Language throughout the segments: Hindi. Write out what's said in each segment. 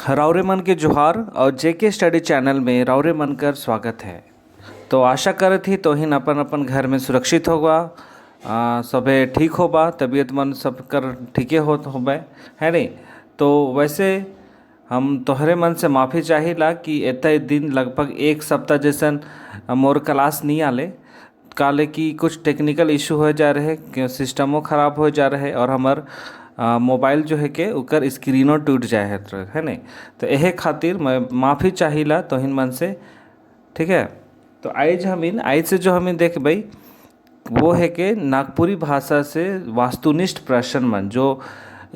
रावरे मन के जोहार और जेके स्टडी चैनल में रावरे मन कर स्वागत है। तो आशा करत ही तो हिन अपन अपन घर में सुरक्षित होगा, सबे ठीक होबा, तबीयत मन सब कर ठीके होबे है नहीं। तो वैसे हम तोहरे मन से माफ़ी चाहिला कि एते दिन लगभग एक सप्ताह जैसन मोर क्लास नहीं आले, काले कि कुछ टेक्निकल इशू हो जा रहे, क्यों सिस्टमों ख़राब हो जा रहे और हमार मोबाइल जो है के उकर स्क्रीनों टूट जाए है नहीं। तो यह खातिर मैं माफ़ी चाहिला तो हिन मन से, ठीक है। तो आज से जो हमें देख भाई वो है कि नागपुरी भाषा से वास्तुनिष्ठ प्रश्न मन जो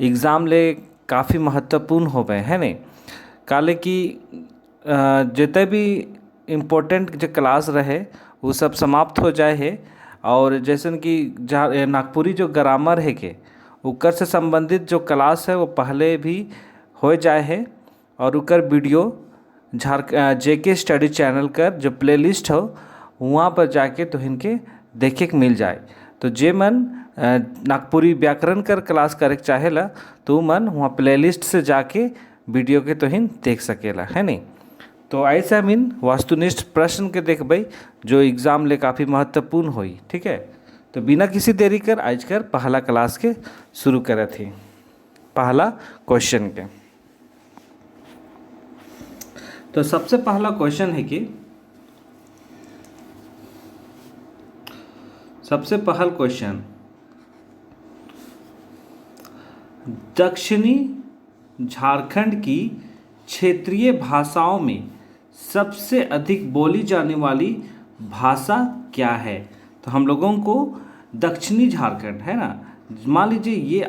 एग्ज़ाम ले काफ़ी महत्वपूर्ण हो गए है नहीं। काले कि जितने भी इम्पोर्टेंट जो क्लास रहे वो सब समाप्त हो जाए है, और जैसन कि जहाँ नागपुरी जो ग्रामर है के उकर से संबंधित जो क्लास है वो पहले भी हो जाए है, और उकर वीडियो जेके स्टडी चैनल कर जो प्लेलिस्ट हो वहाँ पर जाके तो इनके देखे के मिल जाए। तो जे मन नागपुरी व्याकरण कर क्लास करे चाहेला तो मन वहाँ प्लेलिस्ट से जाके वीडियो के तो हिन देख सकेला है नहीं। तो ऐसा मीन वास्तुनिष्ठ प्रश्न के देख भाई जो एग्ज़ाम ले काफ़ी महत्वपूर्ण होई, ठीक है। तो बिना किसी देरी कर आज कर पहला क्लास के शुरू करे थे पहला क्वेश्चन के। तो सबसे पहला क्वेश्चन है कि सबसे पहला क्वेश्चन, दक्षिणी झारखंड की क्षेत्रीय भाषाओं में सबसे अधिक बोली जाने वाली भाषा क्या है। तो हम लोगों को दक्षिणी झारखंड है ना, मान लीजिए ये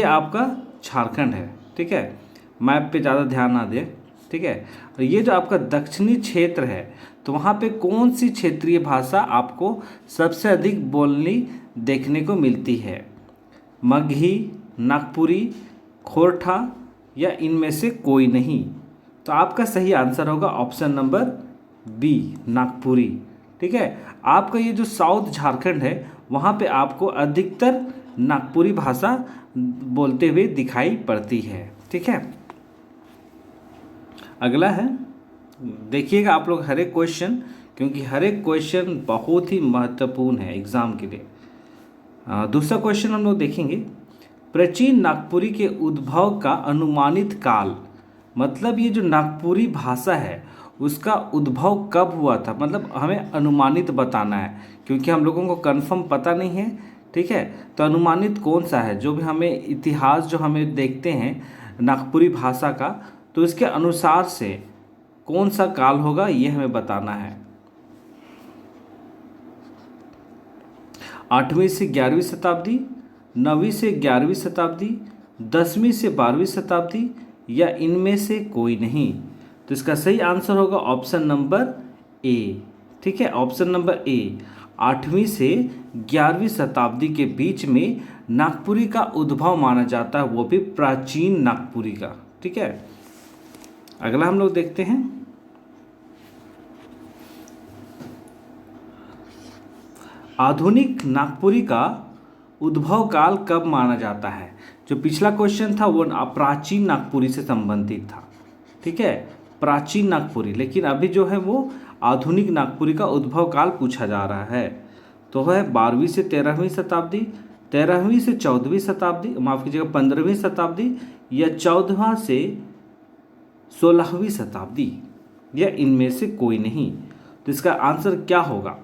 आपका झारखंड है, ठीक है। मैप पे ज़्यादा ध्यान ना दें, ठीक है। और ये जो आपका दक्षिणी क्षेत्र है तो वहाँ पे कौन सी क्षेत्रीय भाषा आपको सबसे अधिक बोलनी देखने को मिलती है, मगही, नागपुरी, खोरठा या इनमें से कोई नहीं। तो आपका सही आंसर होगा ऑप्शन नंबर बी, नागपुरी, ठीक है। आपका ये जो साउथ झारखंड है वहाँ पे आपको अधिकतर नागपुरी भाषा बोलते हुए दिखाई पड़ती है, ठीक है। अगला है, देखिएगा आप लोग हर एक क्वेश्चन, क्योंकि हर एक क्वेश्चन बहुत ही महत्वपूर्ण है एग्ज़ाम के लिए। दूसरा क्वेश्चन हम लोग देखेंगे, प्राचीन नागपुरी के उद्भव का अनुमानित काल, मतलब ये जो नागपुरी भाषा है उसका उद्भव कब हुआ था, मतलब हमें अनुमानित बताना है क्योंकि हम लोगों को कंफर्म पता नहीं है, ठीक है। तो अनुमानित कौन सा है, जो भी हमें इतिहास जो हमें देखते हैं नागपुरी भाषा का, तो इसके अनुसार से कौन सा काल होगा ये हमें बताना है। 8वीं से 11वीं शताब्दी, 9वीं से 11वीं शताब्दी, 10वीं से 12वीं शताब्दी या इनमें से कोई नहीं। तो इसका सही आंसर होगा ऑप्शन नंबर ए, ठीक है। ऑप्शन नंबर ए, 8वीं से 11वीं शताब्दी के बीच में नागपुरी का उद्भव माना जाता है, वो भी प्राचीन नागपुरी का, ठीक है। अगला हम लोग देखते हैं, आधुनिक नागपुरी का उद्भव काल कब माना जाता है। जो पिछला क्वेश्चन था वो प्राचीन नागपुरी से संबंधित था, ठीक है, प्राचीन नागपुरी, लेकिन अभी जो है वो आधुनिक नागपुरी का उद्भव काल पूछा जा रहा है। तो है 12वीं से 13वीं शताब्दी, 13वीं से 14वीं शताब्दी, माफ़ कीजिएगा 15वीं शताब्दी, या 14वां से 16वीं शताब्दी या इनमें से कोई नहीं। तो इसका आंसर क्या होगा,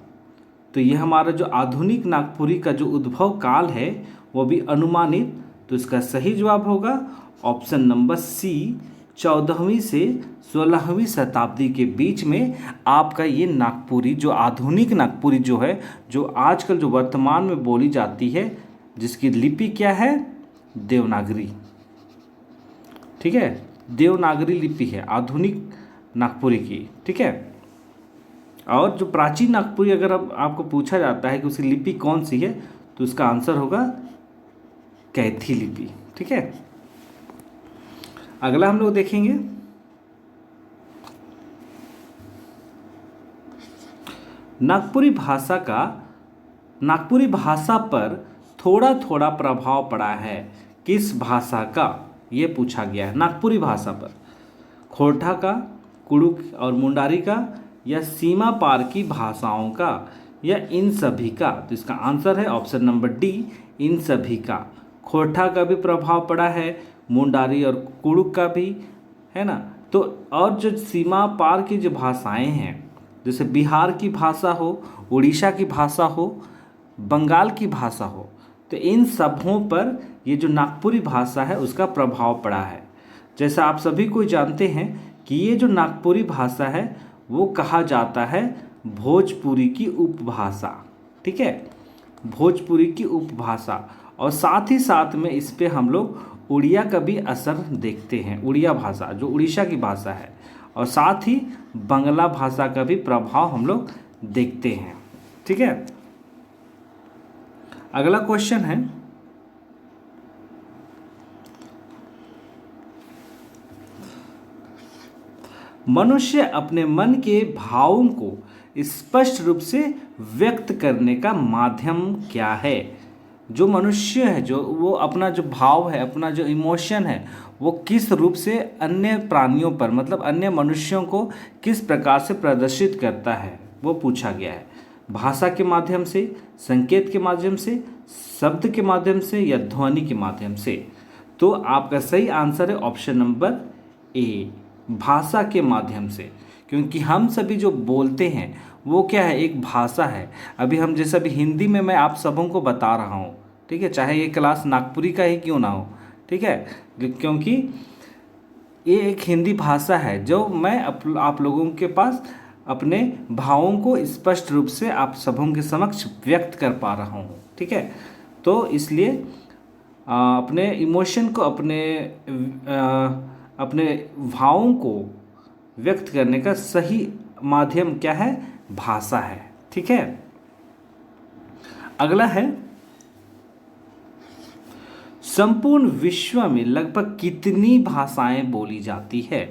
तो ये हमारा जो आधुनिक नागपुरी का जो उद्भव काल है वो भी अनुमानित, तो इसका सही जवाब होगा ऑप्शन नंबर सी, 14वीं से 16वीं शताब्दी के बीच में आपका ये नागपुरी जो आधुनिक नागपुरी जो है, जो आजकल जो वर्तमान में बोली जाती है, जिसकी लिपि क्या है, देवनागरी, ठीक है, देवनागरी लिपि है आधुनिक नागपुरी की, ठीक है। और जो प्राचीन नागपुरी अगर अब आपको पूछा जाता है कि उसकी लिपि कौन सी है, तो उसका आंसर होगा कैथी लिपि, ठीक है। अगला हम लोग देखेंगे, नागपुरी भाषा पर थोड़ा थोड़ा प्रभाव पड़ा है, किस भाषा का। ये पूछा गया है नागपुरी भाषा पर। खोरठा का, कुड़ुक और मुंडारी का, या सीमा पार की भाषाओं का, या इन सभी का। तो इसका आंसर है ऑप्शन नंबर डी, इन सभी का। खोरठा का भी प्रभाव पड़ा है, मुंडारी और कुड़ुक का भी, है ना। तो और जो सीमा पार की जो भाषाएं हैं, जैसे बिहार की भाषा हो, उड़ीसा की भाषा हो, बंगाल की भाषा हो, तो इन सबों पर ये जो नागपुरी भाषा है उसका प्रभाव पड़ा है। जैसा आप सभी को जानते हैं कि ये जो नागपुरी भाषा है वो कहा जाता है भोजपुरी की उपभाषा, ठीक है, भोजपुरी की उपभाषा। और साथ ही साथ में इस पे हम लोग उड़िया का भी असर देखते हैं, उड़िया भाषा जो उड़ीसा की भाषा है, और साथ ही बंगला भाषा का भी प्रभाव हम लोग देखते हैं, ठीक है। अगला क्वेश्चन है, मनुष्य अपने मन के भावों को स्पष्ट रूप से व्यक्त करने का माध्यम क्या है। जो मनुष्य है, जो वो अपना जो भाव है, अपना जो इमोशन है, वो किस रूप से अन्य प्राणियों पर, मतलब अन्य मनुष्यों को किस प्रकार से प्रदर्शित करता है, वो पूछा गया है। भाषा के माध्यम से, संकेत के माध्यम से, शब्द के माध्यम से, या ध्वनि के माध्यम से। तो आपका सही आंसर है ऑप्शन नंबर ए, भाषा के माध्यम से। क्योंकि हम सभी जो बोलते हैं वो क्या है, एक भाषा है। अभी हम जैसे अभी हिंदी में मैं आप सबों को बता रहा हूँ, ठीक है, चाहे ये क्लास नागपुरी का ही क्यों ना हो, ठीक है, क्योंकि ये एक हिंदी भाषा है जो मैं आप लोगों के पास अपने भावों को स्पष्ट रूप से आप सबों के समक्ष व्यक्त कर पा रहा हूँ, ठीक है। तो इसलिए अपने इमोशन को, अपने भावों को व्यक्त करने का सही माध्यम क्या है, भाषा है, ठीक है। अगला है, संपूर्ण विश्व में लगभग कितनी भाषाएं बोली जाती है।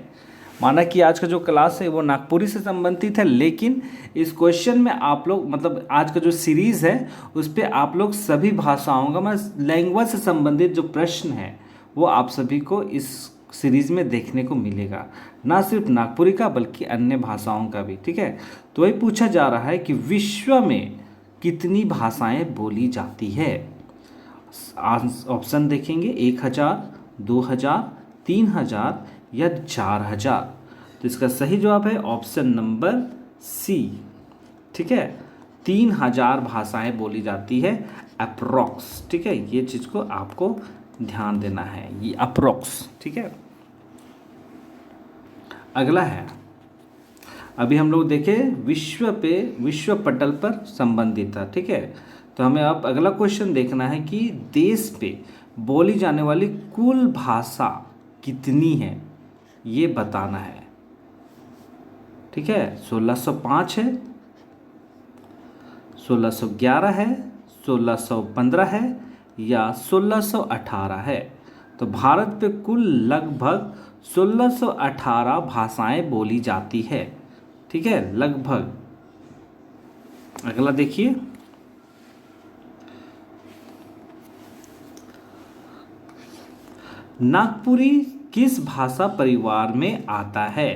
माना कि आज का जो क्लास है वो नागपुरी से संबंधित है, लेकिन इस क्वेश्चन में आप लोग, मतलब आज का जो सीरीज है उस पर आप लोग सभी भाषाओं का, मतलब लैंग्वेज से संबंधित जो प्रश्न है वो आप सभी को इस सीरीज में देखने को मिलेगा, ना सिर्फ नागपुरी का बल्कि अन्य भाषाओं का भी, ठीक है। तो वही पूछा जा रहा है कि विश्व में कितनी भाषाएं बोली जाती है। ऑप्शन देखेंगे 1000, 2000, 3000 या 4000। तो इसका सही जवाब है ऑप्शन नंबर सी, ठीक है, 3000 भाषाएं बोली जाती है अप्रोक्स, ठीक है। ये चीज़ को आपको ध्यान देना है, ये अप्रोक्स, ठीक है। अगला है, अभी हम लोग देखें विश्व पटल पर संबंधित था, ठीक है। तो हमें अब अगला क्वेश्चन देखना है कि देश पे बोली जाने वाली कुल भाषा कितनी है, ये बताना है, ठीक है। 1605 है, 1611 है, 1615 है, या 1618 है। तो भारत पे कुल लगभग 1618 भाषाएं बोली जाती है, ठीक है, लगभग। अगला देखिए, नागपुरी किस भाषा परिवार में आता है।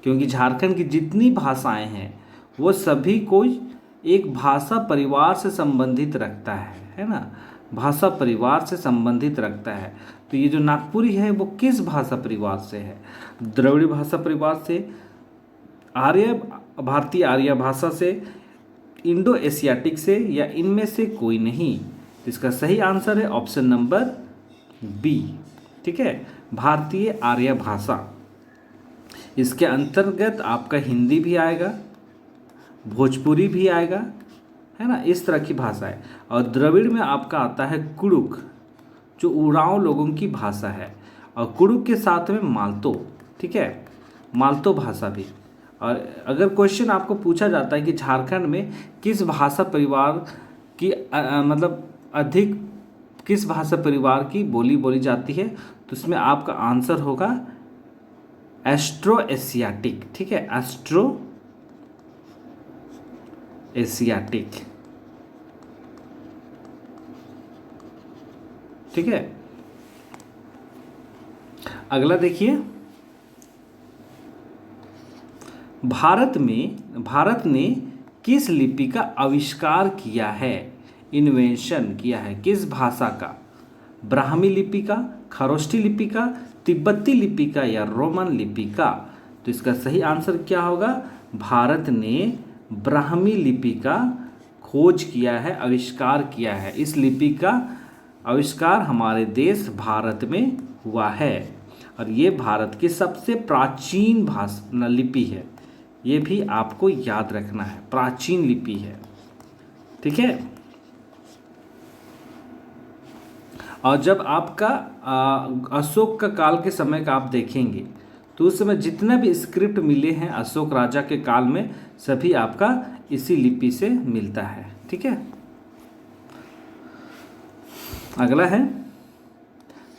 क्योंकि झारखंड की जितनी भाषाएं हैं वो सभी कोई एक भाषा परिवार से संबंधित रखता है ना, भाषा परिवार से संबंधित रखता है। तो ये जो नागपुरी है वो किस भाषा परिवार से है, द्रविड़ भाषा परिवार से, भारतीय आर्य भाषा से, इंडो एशियाटिक से, या इनमें से कोई नहीं। तो इसका सही आंसर है ऑप्शन नंबर बी, ठीक है, भारतीय आर्य भाषा। इसके अंतर्गत आपका हिंदी भी आएगा, भोजपुरी भी आएगा, है ना, इस तरह की भाषा है। और द्रविड़ में आपका आता है कुड़ुक, जो उरांव लोगों की भाषा है, और कुड़ुक के साथ में मालतो, ठीक है, मालतो भाषा भी। और अगर क्वेश्चन आपको पूछा जाता है कि झारखंड में किस भाषा परिवार की मतलब अधिक किस भाषा परिवार की बोली जाती है, तो इसमें आपका आंसर होगा एस्ट्रो एशियाटिक, ठीक है, एस्ट्रो एशियाटिक, ठीक है। अगला देखिए, भारत ने किस लिपि का आविष्कार किया है, इन्वेंशन किया है किस भाषा का? ब्राह्मी लिपि का, खरोष्ठी लिपि का, तिब्बती लिपि का या रोमन लिपि का? तो इसका सही आंसर क्या होगा? भारत ने ब्राह्मी लिपि का खोज किया है, आविष्कार किया है। इस लिपि का आविष्कार हमारे देश भारत में हुआ है और ये भारत की सबसे प्राचीन भाषा लिपि है। ये भी आपको याद रखना है, प्राचीन लिपि है, ठीक है। और जब आपका अशोक का काल के समय का आप देखेंगे तो उस समय जितने भी स्क्रिप्ट मिले हैं अशोक राजा के काल में, सभी आपका इसी लिपि से मिलता है, ठीक है। अगला है,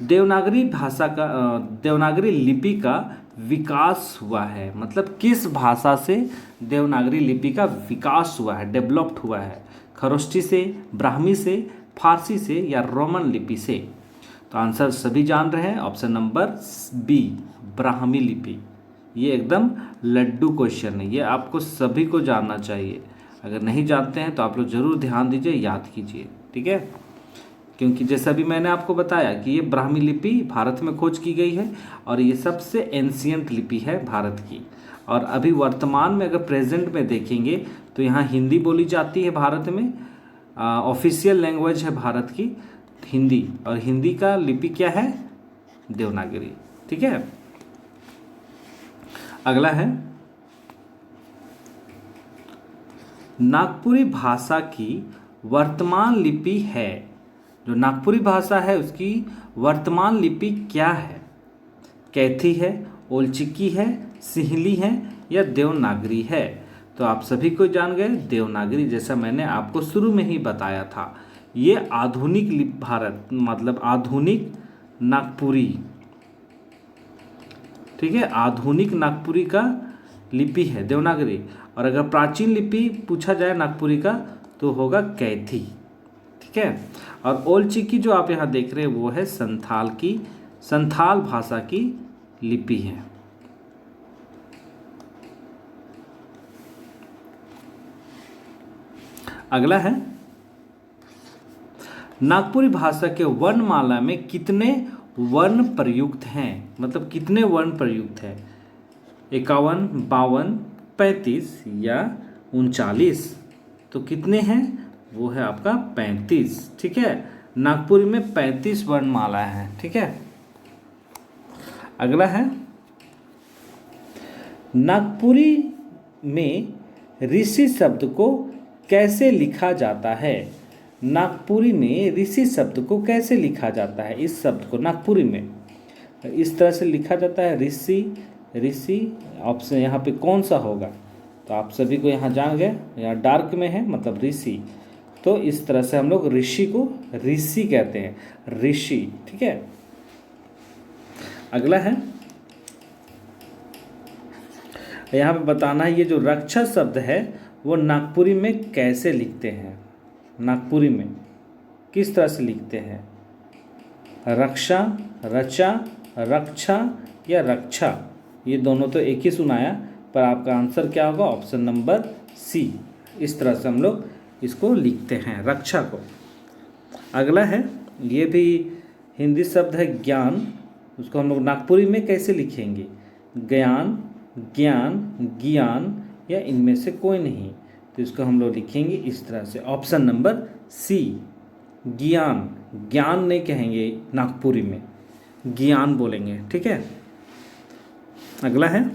देवनागरी भाषा का देवनागरी लिपि का विकास हुआ है, मतलब किस भाषा से देवनागरी लिपि का विकास हुआ है, डेवलप्ड हुआ है? खरोष्ठी से, ब्राह्मी से, फारसी से या रोमन लिपि से? तो आंसर सभी जान रहे हैं, ऑप्शन नंबर बी, ब्राह्मी लिपि। ये एकदम लड्डू क्वेश्चन है, ये आपको सभी को जानना चाहिए। अगर नहीं जानते हैं तो आप लोग जरूर ध्यान दीजिए, याद कीजिए, ठीक है। क्योंकि जैसा भी मैंने आपको बताया कि ये ब्राह्मी लिपि भारत में खोज की गई है और ये सबसे एंशियंट लिपि है भारत की। और अभी वर्तमान में अगर प्रेजेंट में देखेंगे तो यहाँ हिंदी बोली जाती है भारत में, ऑफिशियल लैंग्वेज है भारत की हिंदी, और हिंदी का लिपि क्या है? देवनागरी, ठीक है। अगला है, नागपुरी भाषा की वर्तमान लिपि है, जो नागपुरी भाषा है उसकी वर्तमान लिपि क्या है? कैथी है, ओलचिकी है, सिंहली है या देवनागरी है? तो आप सभी को जान गए देवनागरी, जैसा मैंने आपको शुरू में ही बताया था। ये आधुनिक भारत मतलब आधुनिक नागपुरी, ठीक है, आधुनिक नागपुरी का लिपि है देवनागरी। और अगर प्राचीन लिपि पूछा जाए नागपुरी का तो होगा कैथी, ठीक है। और ओलचिकी जो आप यहाँ देख रहे हैं वो है संथाल भाषा की लिपि है। अगला है, नागपुरी भाषा के वर्णमाला में कितने वर्ण प्रयुक्त हैं, मतलब कितने वर्ण प्रयुक्त हैं? 51, 52, 35 या 39? तो कितने हैं? वो है आपका 35, ठीक है। नागपुरी में 35 वर्णमाला है, ठीक है। अगला है, नागपुरी में ऋषि शब्द को कैसे लिखा जाता है? नागपुरी में ऋषि शब्द को कैसे लिखा जाता है? इस शब्द को नागपुरी में इस तरह से लिखा जाता है, ऋषि। ऑप्शन यहाँ पे कौन सा होगा? तो आप सभी को यहाँ जान गए, यहाँ डार्क में है मतलब ऋषि, तो इस तरह से हम लोग ऋषि को ऋषि कहते हैं, ऋषि, ठीक है। अगला है, यहाँ पे बताना है ये जो रक्षा शब्द है वो नागपुरी में कैसे लिखते हैं? नागपुरी में किस तरह से लिखते हैं? रक्षा, रचा, रक्षा या रक्षा? ये दोनों तो एक ही सुनाया, पर आपका आंसर क्या होगा? Option number C. इस तरह से हम लोग इसको लिखते हैं, रक्षा को। अगला है, ये भी हिंदी शब्द है ज्ञान, उसको हम लोग नागपुरी में कैसे लिखेंगे? ज्ञान, ज्ञान, ज्ञान या इनमें से कोई नहीं? तो इसको हम लोग लिखेंगे इस तरह से, ऑप्शन नंबर सी, ज्ञान। ज्ञान नहीं कहेंगे नागपुरी में, ज्ञान बोलेंगे, ठीक है। अगला है,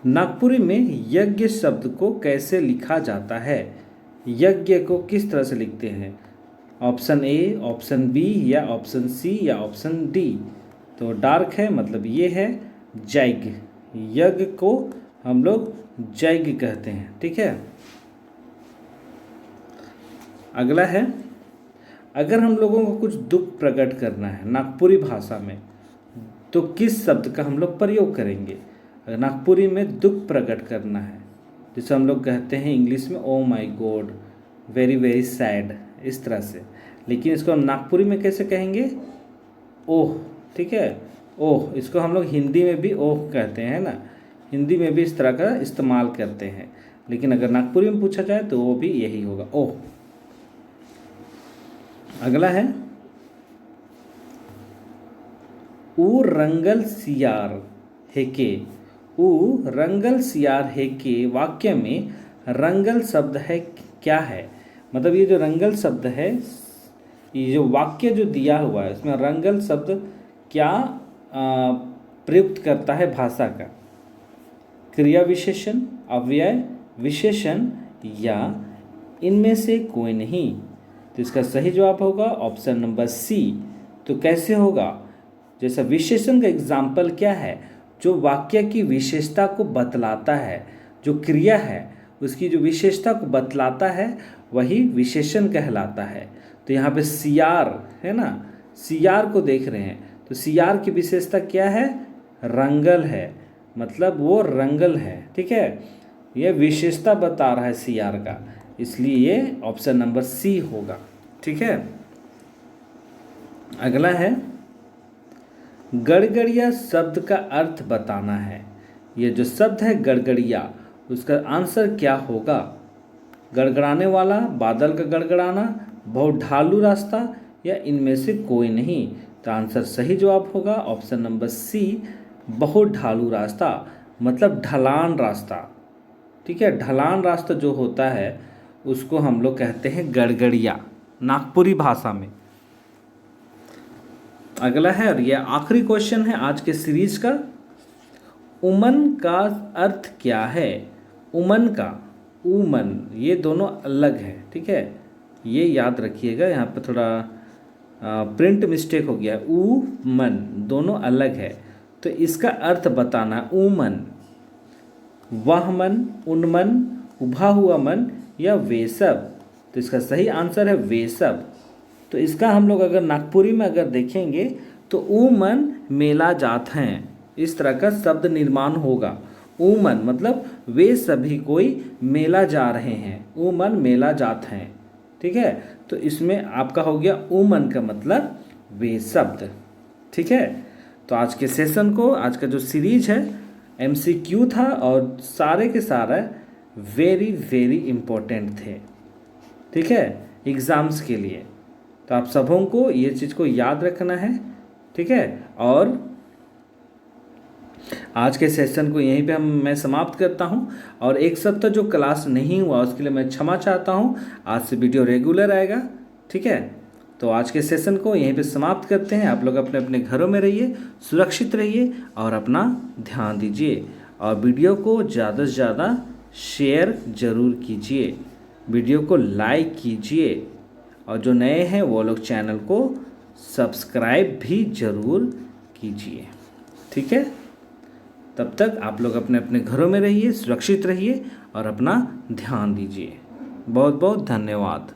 नागपुरी में यज्ञ शब्द को कैसे लिखा जाता है? यज्ञ को किस तरह से लिखते हैं? ऑप्शन ए, ऑप्शन बी या ऑप्शन सी या ऑप्शन डी? तो डार्क है मतलब ये है यज्ञ, यज्ञ को हम लोग यज्ञ कहते हैं, ठीक है। अगला है, अगर हम लोगों को कुछ दुख प्रकट करना है नागपुरी भाषा में तो किस शब्द का हम लोग प्रयोग करेंगे? अगर नागपुरी में दुख प्रकट करना है, जैसे हम लोग कहते हैं इंग्लिश में ओ माई गॉड, वेरी वेरी सैड, इस तरह से, लेकिन इसको हम नागपुरी में कैसे कहेंगे? ओह, ठीक है, ओह, इसको हम लोग हिंदी में भी ओह कहते हैं ना, हिंदी में भी इस तरह का इस्तेमाल करते हैं, लेकिन अगर नागपुरी में पूछा जाए तो वो भी यही होगा, ओह। अगला है ऊ रंगल सियार हेके। ऊ रंगल सियार हेके वाक्य में रंगल शब्द है क्या है? मतलब ये जो रंगल शब्द है, ये जो वाक्य जो दिया हुआ है इसमें रंगल शब्द क्या प्रयुक्त करता है भाषा का? क्रिया विशेषण, अव्यय विशेषण या इनमें से कोई नहीं? तो इसका सही जवाब होगा ऑप्शन नंबर सी। तो कैसे होगा? जैसा विशेषण का एग्जाम्पल क्या है? जो वाक्य की विशेषता को बतलाता है, जो क्रिया है उसकी जो विशेषता को बतलाता है वही विशेषण कहलाता है। तो यहाँ पे सियार है ना, सियार को देख रहे हैं, तो सियार की विशेषता क्या है? रंगल है, मतलब वो रंगल है, ठीक है, ये विशेषता बता रहा है सियार का, इसलिए ये ऑप्शन नंबर सी होगा, ठीक है। अगला है गड़गड़िया शब्द का अर्थ बताना है। ये जो शब्द है गड़गड़िया, उसका आंसर क्या होगा? गड़गड़ाने वाला, बादल का गड़गड़ाना, बहुत ढालू रास्ता या इनमें से कोई नहीं? तो आंसर सही जवाब होगा ऑप्शन नंबर सी, बहुत ढालू रास्ता, मतलब ढलान रास्ता, ठीक है। ढलान रास्ता जो होता है उसको हम लोग कहते हैं गड़गड़िया नागपुरी भाषा में। अगला है और यह आखिरी क्वेश्चन है आज के सीरीज का, उमन का अर्थ क्या है? उमन का, उमन, ये दोनों अलग है, ठीक है, ये याद रखिएगा, यहाँ पे थोड़ा प्रिंट मिस्टेक हो गया, ऊ मन दोनों अलग है, तो इसका अर्थ बताना, उमन, वह मन, उन्मन, उभा हुआ मन या वे सब? तो इसका सही आंसर है वे सब। तो इसका हम लोग अगर नागपुरी में अगर देखेंगे तो उमन मेला जात हैं, इस तरह का शब्द निर्माण होगा। उमन मतलब वे सभी कोई मेला जा रहे हैं, उमन मेला जात हैं, ठीक है। तो इसमें आपका हो गया उमन का मतलब वे शब्द, ठीक है। तो आज के सेशन को, आज का जो सीरीज है MCQ था और सारे के सारे वेरी वेरी इम्पोर्टेंट थे, ठीक है, एग्ज़ाम्स के लिए। तो आप सबों को ये चीज़ को याद रखना है, ठीक है। और आज के सेशन को यहीं पे मैं समाप्त करता हूं, और एक सप्ताह जो क्लास नहीं हुआ उसके लिए मैं क्षमा चाहता हूं। आज से वीडियो रेगुलर आएगा, ठीक है। तो आज के सेशन को यहीं पे समाप्त करते हैं। आप लोग अपने अपने घरों में रहिए, सुरक्षित रहिए और अपना ध्यान दीजिए, और वीडियो को ज़्यादा से ज़्यादा शेयर ज़रूर कीजिए, वीडियो को लाइक कीजिए, और जो नए हैं वो लोग चैनल को सब्सक्राइब भी ज़रूर कीजिए, ठीक है। तब तक आप लोग अपने अपने घरों में रहिए, सुरक्षित रहिए और अपना ध्यान दीजिए। बहुत बहुत धन्यवाद।